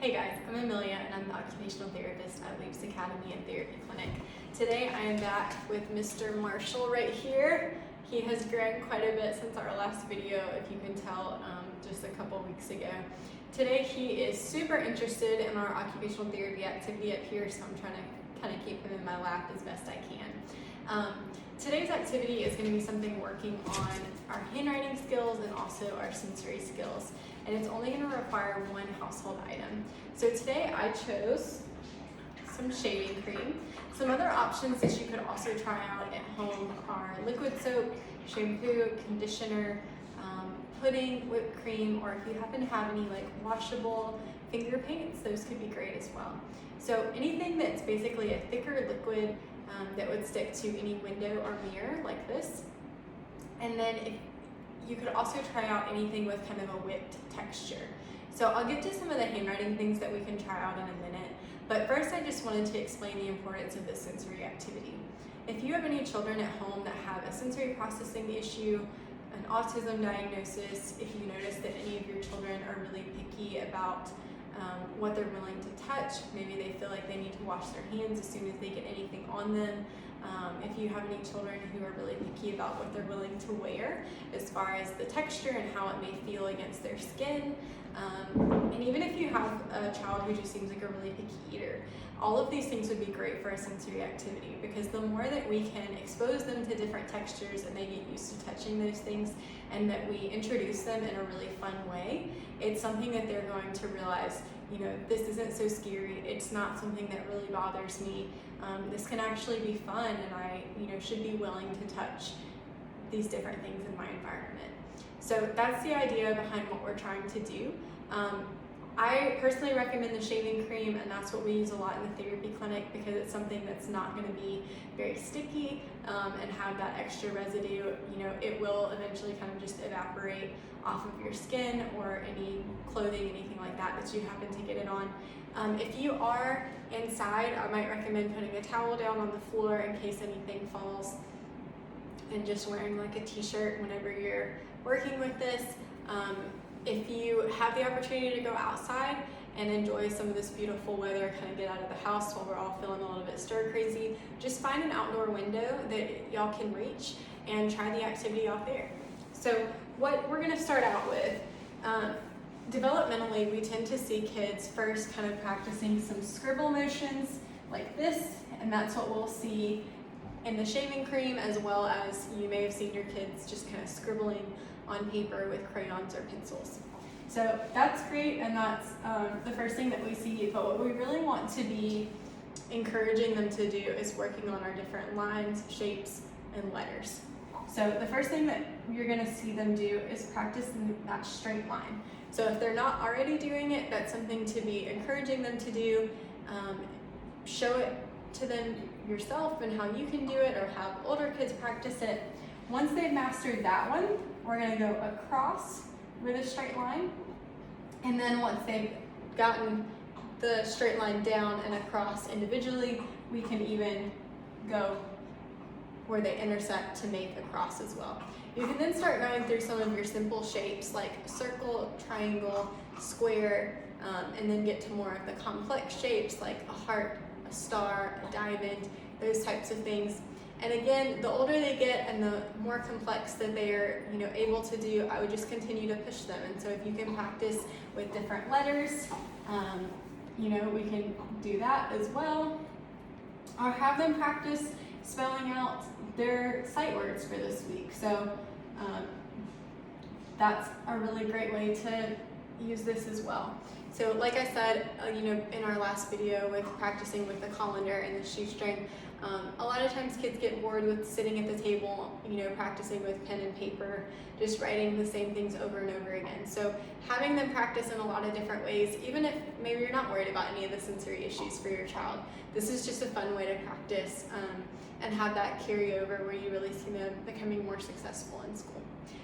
Hey guys, I'm Amelia and I'm the occupational therapist at LEAPS Academy and Therapy Clinic. Today I am back with Mr. Marshall right here. He has grown quite a bit since our last video, if you can tell, just a couple weeks ago. Today he is super interested in our occupational therapy activity up here, so I'm trying to kind of keep him in my lap as best I can. Today's activity is going to be something working on our handwriting skills and also our sensory skills. And it's only going to require one household item. So today I chose some shaving cream. Some other options that you could also try out at home are liquid soap, shampoo, conditioner, pudding, whipped cream, or if you happen to have any like washable finger paints, those could be great as well. So anything that's basically a thicker liquid that would stick to any window or mirror like this. And then if you could also try out anything with kind of a whipped texture. So I'll get to some of the handwriting things that we can try out in a minute, but first I just wanted to explain the importance of this sensory activity. If you have any children at home that have a sensory processing issue, an autism diagnosis, if you notice that any of your children are really picky about what they're willing to touch, maybe they feel like they need to wash their hands as soon as they get anything on them. If you have any children who are really picky about what they're willing to wear as far as the texture and how it may feel against their skin, and even if you have a child who just seems like a really picky eater, all of these things would be great for a sensory activity, because the more that we can expose them to different textures and they get used to touching those things, and that we introduce them in a really fun way, it's something that they're going to realize, you know, this isn't so scary, it's not something that really bothers me, this can actually be fun, and I, should be willing to touch these different things in my environment. So that's the idea behind what we're trying to do. I personally recommend the shaving cream, and that's what we use a lot in the therapy clinic, because it's something that's not going to be very sticky and have that extra residue. It will eventually kind of just evaporate off of your skin or any clothing, anything like that you happen to get it on. If you are inside, I might recommend putting a towel down on the floor in case anything falls, and just wearing like a t-shirt whenever you're working with this. If you have the opportunity to go outside and enjoy some of this beautiful weather, kind of get out of the house while we're all feeling a little bit stir crazy, just find an outdoor window that y'all can reach and try the activity out there. So what we're going to start out with, developmentally, we tend to see kids first kind of practicing some scribble motions like this, and that's what we'll see in the shaving cream, as well as you may have seen your kids just kind of scribbling on paper with crayons or pencils. So that's great, and that's the first thing that we see, but what we really want to be encouraging them to do is working on our different lines, shapes, and letters. So the first thing that you're going to see them do is practice that straight line. So if they're not already doing it, that's something to be encouraging them to do. Show it to them yourself and how you can do it, or have older kids practice it. Once they've mastered that one, we're going to go across with a straight line, and then once they've gotten the straight line down and across individually, we can even go where they intersect to make a cross as well. You can then start going through some of your simple shapes like circle, triangle, square, and then get to more of the complex shapes like a heart, a star, a diamond, those types of things. And again, the older they get and the more complex that they are, able to do, I would just continue to push them. And so if you can practice with different letters, we can do that as well. Or have them practice spelling out their sight words for this week. So that's a really great way to use this as well. So like I said, in our last video with practicing with the colander and the shoestring, a lot of times kids get bored with sitting at the table, practicing with pen and paper, just writing the same things over and over again. So having them practice in a lot of different ways, even if maybe you're not worried about any of the sensory issues for your child, this is just a fun way to practice and have that carry over where you really see them becoming more successful in school.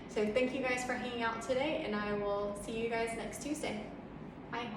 So thank you guys for hanging out today, and I will see you guys next Tuesday. Bye.